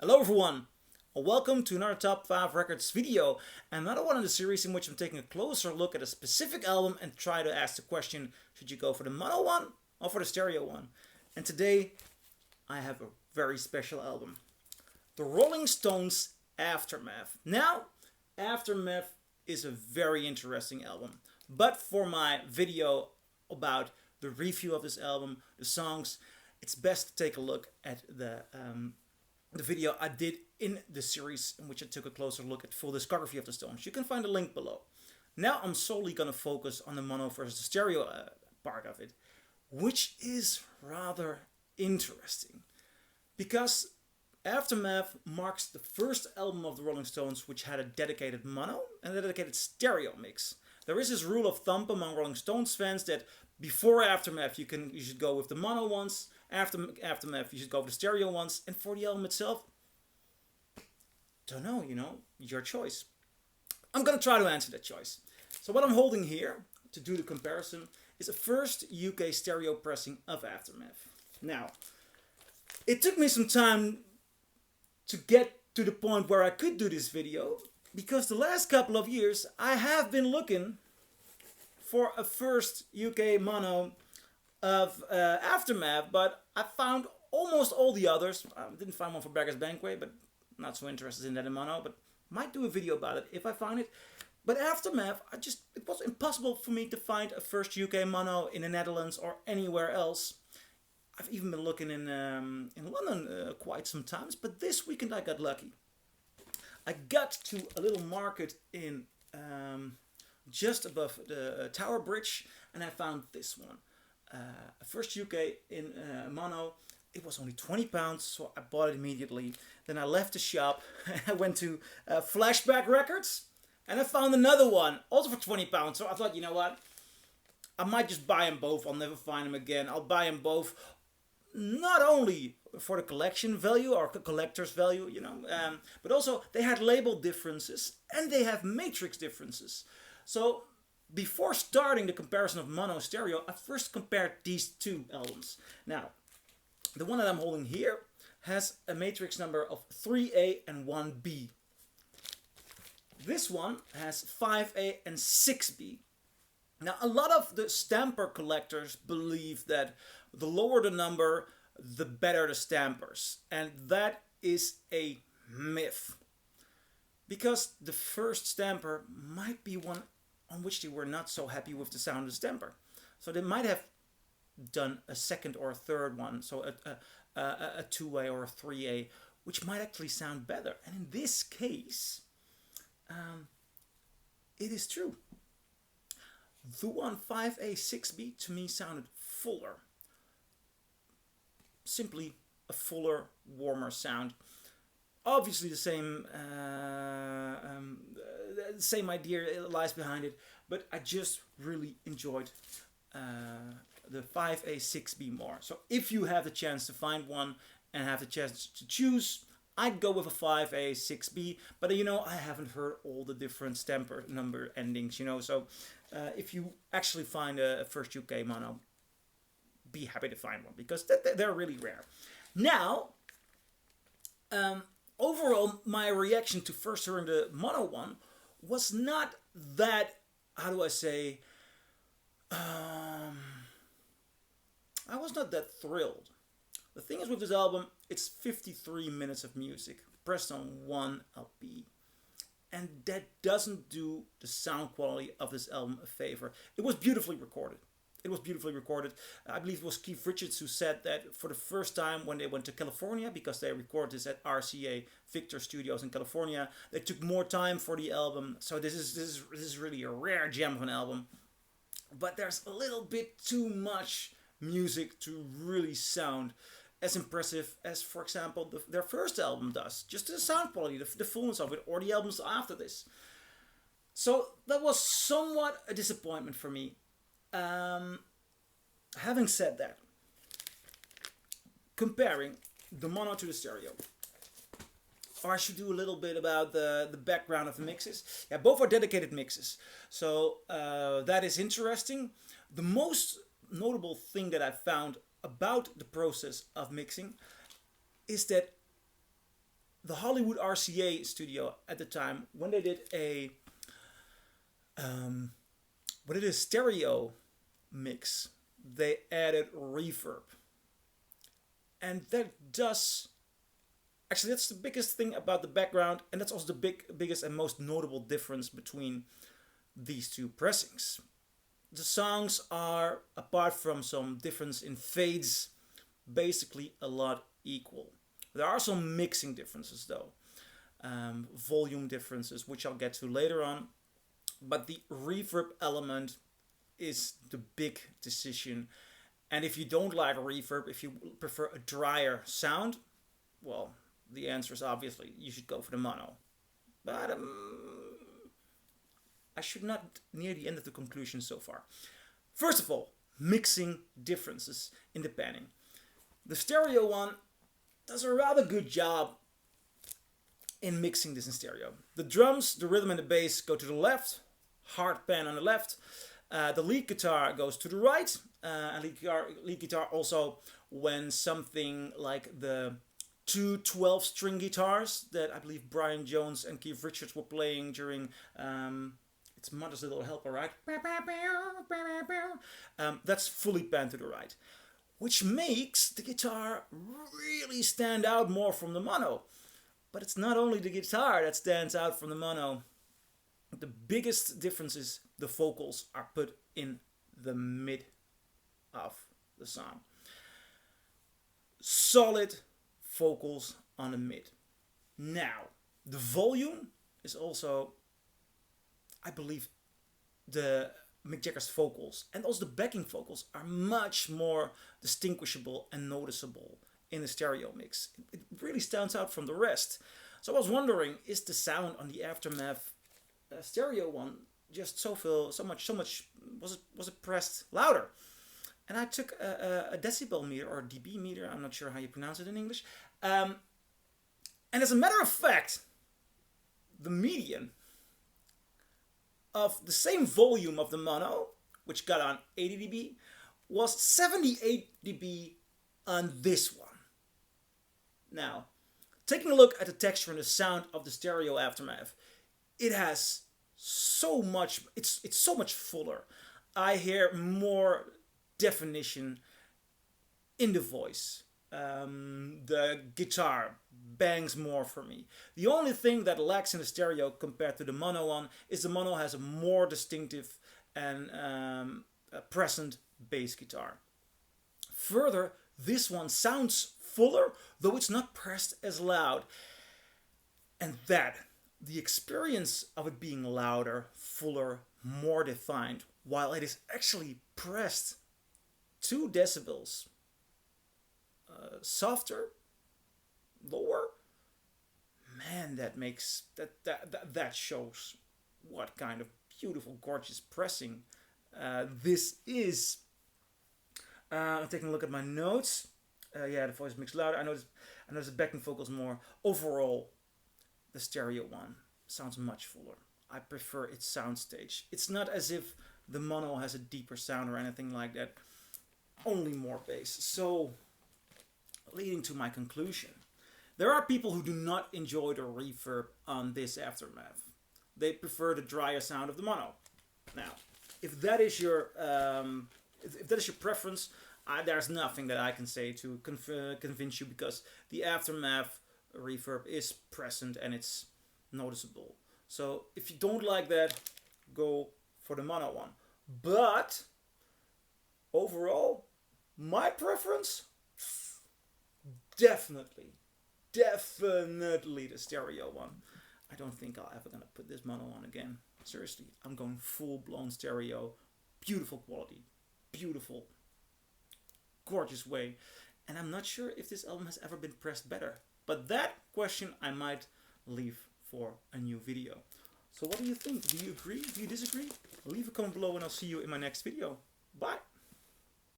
Hello everyone, and welcome to another Top 5 Records video, and another one in the series in which I'm taking a closer look at a specific album and try to ask the question, should you go for the mono one or for the stereo one? And today, I have a very special album. The Rolling Stones Aftermath. Now, Aftermath is a very interesting album, but for my video about the review of this album, the songs, it's best to take a look at the video I did in the series in which I took a closer look at full discography of the Stones. You can find the link below. Now I'm solely going to focus on the mono versus the stereo part of it, which is rather interesting because Aftermath marks the first album of the Rolling Stones which had a dedicated mono and a dedicated stereo mix. There is this rule of thumb among Rolling Stones fans that before Aftermath you should go with the mono ones, after Aftermath you should go with the stereo ones, and for the album itself, don't know, your choice. I'm gonna try to answer that choice. So what I'm holding here to do the comparison is a first UK stereo pressing of Aftermath. Now, it took me some time to get to the point where I could do this video because the last couple of years I have been looking for a first UK mono of Aftermath, but I found almost all the others. I didn't find one for Beggars Banquet, but not so interested in that in mono, but might do a video about it if I find it. But Aftermath, it was impossible for me to find a first UK mono in the Netherlands or anywhere else. I've even been looking in London quite some times, but this weekend I got lucky. I got to a little market in just above the Tower Bridge, and I found this one. First UK in mono. It was only £20, so I bought it immediately. Then I left the shop. I went to Flashback Records, and I found another one, also for £20. So I thought, you know what? I might just buy them both. I'll never find them again. I'll buy them both, not only for the collection value or collector's value, but also they had label differences and they have matrix differences. So before starting the comparison of mono stereo, I first compared these two albums. Now, the one that I'm holding here has a matrix number of 3A and 1B. This one has 5A and 6B. Now, a lot of the stamper collectors believe that the lower the number, the better the stampers. And that is a myth. Because the first stamper might be one on which they were not so happy with the sound of the stamper. So they might have done a second or a third one, so a 2A or a 3A, which might actually sound better. And in this case, it is true. The one 5A 6B to me sounded fuller. Simply a fuller, warmer sound. Obviously the same idea lies behind it, but I just really enjoyed the 5A 6B more. So if you have the chance to find one and have the chance to choose, I'd go with a 5A 6B, but I haven't heard all the different stamper number endings, so if you actually find a first UK mono, be happy to find one because they're really rare. Now, overall, my reaction to first hearing the mono one was not that, how do I say, I was not that thrilled. The thing is with this album, it's 53 minutes of music pressed on one LP. And that doesn't do the sound quality of this album a favor. It was beautifully recorded. I believe it was Keith Richards who said that for the first time when they went to California, because they recorded this at RCA Victor Studios in California, they took more time for the album. So this is really a rare gem of an album. But there's a little bit too much music to really sound as impressive as, for example, their first album does. Just the sound quality, the fullness of it, or the albums after this. So that was somewhat a disappointment for me. Having said that, comparing the mono to the stereo, or I should do a little bit about the background of the mixes. Yeah, both are dedicated mixes, so that is interesting. The most notable thing that I found about the process of mixing is that the Hollywood RCA studio at the time, when they did a stereo mix, they added reverb. And that does, actually that's the biggest thing about the background, and that's also the biggest and most notable difference between these two pressings. The songs are, apart from some difference in fades, basically a lot equal. There are some mixing differences though, volume differences, which I'll get to later on. But the reverb element is the big decision. And if you don't like reverb, if you prefer a drier sound, well, the answer is obviously you should go for the mono. But I should not near the end of the conclusion so far. First of all, mixing differences in the panning. The stereo one does a rather good job in mixing this in stereo. The drums, the rhythm and the bass go to the left, hard pan on the left. The lead guitar goes to the right. And lead guitar also, when something like the two 12-string guitars that I believe Brian Jones and Keith Richards were playing during It's Mother's Little Helper, right? That's fully panned to the right, which makes the guitar really stand out more from the mono. But it's not only the guitar that stands out from the mono. The biggest difference is the vocals are put in the mid of the song. Solid vocals on the mid. Now, the volume is also, I believe, the Mick Jagger's vocals and also the backing vocals are much more distinguishable and noticeable in the stereo mix. It really stands out from the rest. So I was wondering, is the sound on the Aftermath stereo one just so much, was it pressed louder? And I took a decibel meter or dB meter, I'm not sure how you pronounce it in English. And as a matter of fact, the median of the same volume of the mono, which got on 80 dB, was 78 dB on this one. Now, taking a look at the texture and the sound of the stereo Aftermath, it has so much, it's so much fuller. I hear more definition in the voice. The guitar bangs more for me. The only thing that lacks in the stereo compared to the mono one is the mono has a more distinctive and present bass guitar. Further, this one sounds fuller, though it's not pressed as loud. And that, the experience of it being louder, fuller, more defined, while it is actually pressed 2 decibels softer, lower, man, that makes that shows what kind of beautiful, gorgeous pressing this is. I'm taking a look at my notes. Yeah, the voice mixed louder. I notice the backing vocals more. Overall, the stereo one sounds much fuller. I prefer its soundstage. It's not as if the mono has a deeper sound or anything like that. Only more bass. So, leading to my conclusion, there are people who do not enjoy the reverb on this Aftermath. They prefer the drier sound of the mono. Now, if that is your preference, there's nothing that I can say to convince you, because the Aftermath reverb is present and it's noticeable. So if you don't like that, go for the mono one. But overall, my preference, definitely the stereo one. I don't think I'll ever gonna put this mono on again. Seriously, I'm going full-blown stereo. Beautiful quality. Beautiful. Gorgeous way. And I'm not sure if this album has ever been pressed better. But that question I might leave for a new video. So what do you think? Do you agree? Do you disagree? Leave a comment below and I'll see you in my next video. Bye!